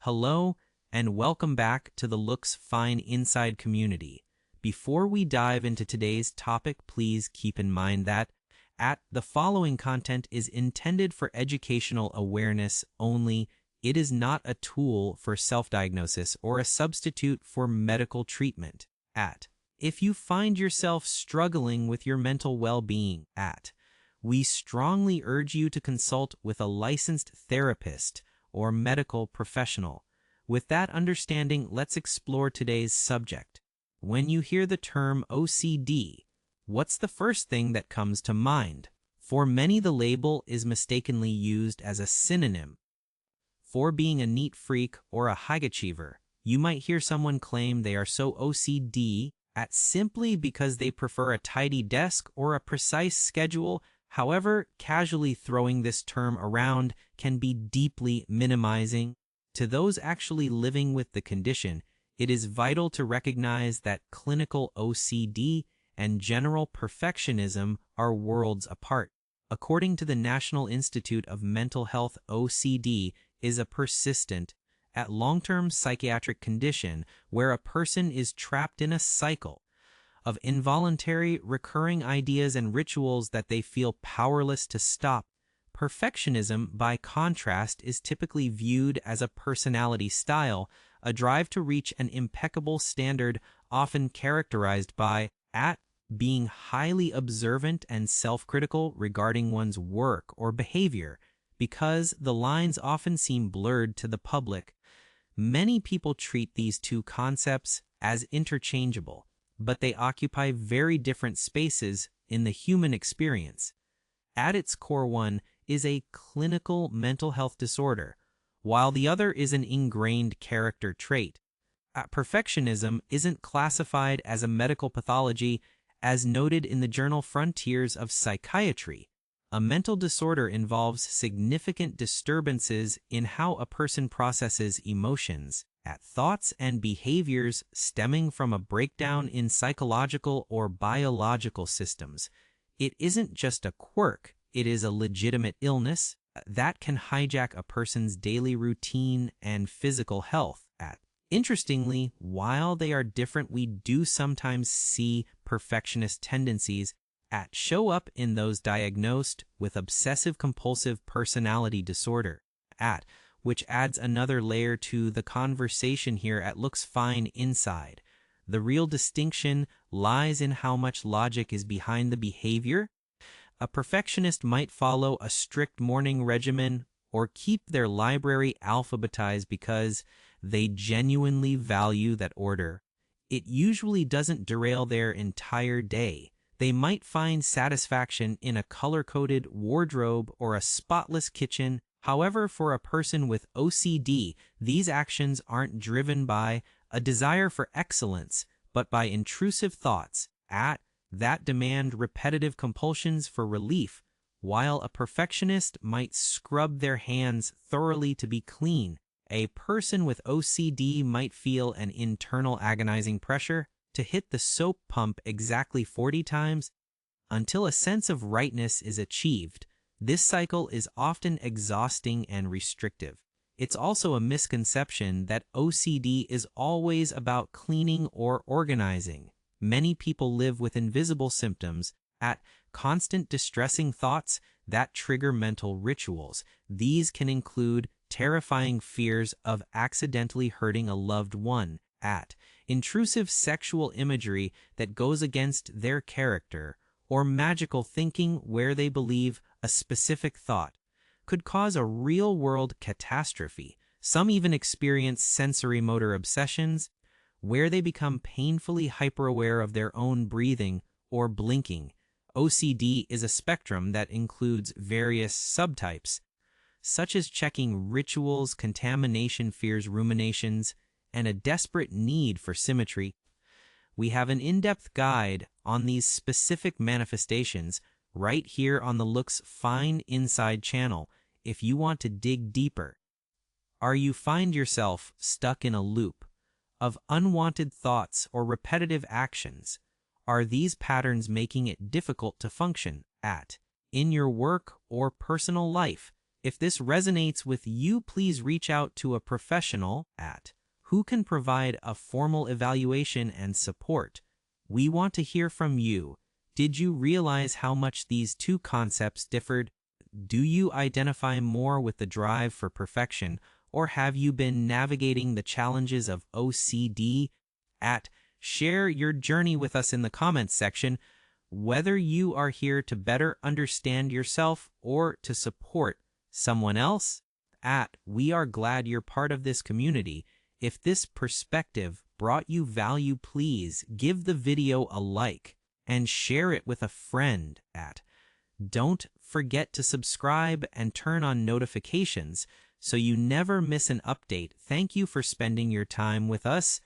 Hello, and welcome back to the Looks Fine Inside community. Before we dive into today's topic, please keep in mind that the following content is intended for educational awareness only. It is not a tool for self-diagnosis or a substitute for medical treatment. If you find yourself struggling with your mental well-being, we strongly urge you to consult with a licensed therapist or medical professional. With that understanding, let's explore today's subject. When you hear the term OCD, what's the first thing that comes to mind? For many, the label is mistakenly used as a synonym for being a neat freak or a high achiever. You might hear someone claim they are so OCD simply because they prefer a tidy desk or a precise schedule. However, casually throwing this term around can be deeply minimizing. To those actually living with the condition, it is vital to recognize that clinical OCD and general perfectionism are worlds apart. According to the National Institute of Mental Health, OCD is a persistent, long-term psychiatric condition where a person is trapped in a cycle of involuntary, recurring ideas and rituals that they feel powerless to stop. Perfectionism, by contrast, is typically viewed as a personality style, a drive to reach an impeccable standard, often characterized by being highly observant and self-critical regarding one's work or behavior. Because the lines often seem blurred to the public, many people treat these two concepts as interchangeable, but they occupy very different spaces in the human experience. At its core, one is a clinical mental health disorder, while the other is an ingrained character trait. Perfectionism isn't classified as a medical pathology, as noted in the journal Frontiers of Psychiatry. A mental disorder involves significant disturbances in how a person processes emotions, thoughts and behaviors stemming from a breakdown in psychological or biological systems. It isn't just a quirk, it is a legitimate illness that can hijack a person's daily routine and physical health. Interestingly, while they are different, we do sometimes see perfectionist tendencies show up in those diagnosed with obsessive-compulsive personality disorder, which adds another layer to the conversation here at Looks Fine Inside. The real distinction lies in how much logic is behind the behavior. A perfectionist might follow a strict morning regimen or keep their library alphabetized because they genuinely value that order. It usually doesn't derail their entire day. They might find satisfaction in a color-coded wardrobe or a spotless kitchen. However, for a person with OCD, these actions aren't driven by a desire for excellence, but by intrusive thoughts that demand repetitive compulsions for relief. While a perfectionist might scrub their hands thoroughly to be clean, a person with OCD might feel an internal agonizing pressure to hit the soap pump exactly 40 times until a sense of rightness is achieved. This cycle is often exhausting and restrictive. It's also a misconception that OCD is always about cleaning or organizing. Many people live with invisible symptoms, constant distressing thoughts that trigger mental rituals. These can include terrifying fears of accidentally hurting a loved one, intrusive sexual imagery that goes against their character, or magical thinking where they believe a specific thought could cause a real-world catastrophe. Some even experience sensory-motor obsessions, where they become painfully hyper-aware of their own breathing or blinking. OCD is a spectrum that includes various subtypes, such as checking rituals, contamination fears, ruminations, and a desperate need for symmetry. We have an in-depth guide on these specific manifestations right here on the Looks Fine Inside channel if you want to dig deeper. You find yourself stuck in a loop of unwanted thoughts or repetitive actions? Are these patterns making it difficult to function in your work or personal life? If this resonates with you, please reach out to a professional at who can provide a formal evaluation and support. We want to hear from you. Did you realize how much these two concepts differed? Do you identify more with the drive for perfection, or have you been navigating the challenges of OCD? Share your journey with us in the comments section. Whether you are here to better understand yourself or to support someone else, we are glad you're part of this community. If this perspective brought you value, please give the video a like and share it with a friend. Don't forget to subscribe and turn on notifications so you never miss an update. Thank you for spending your time with us.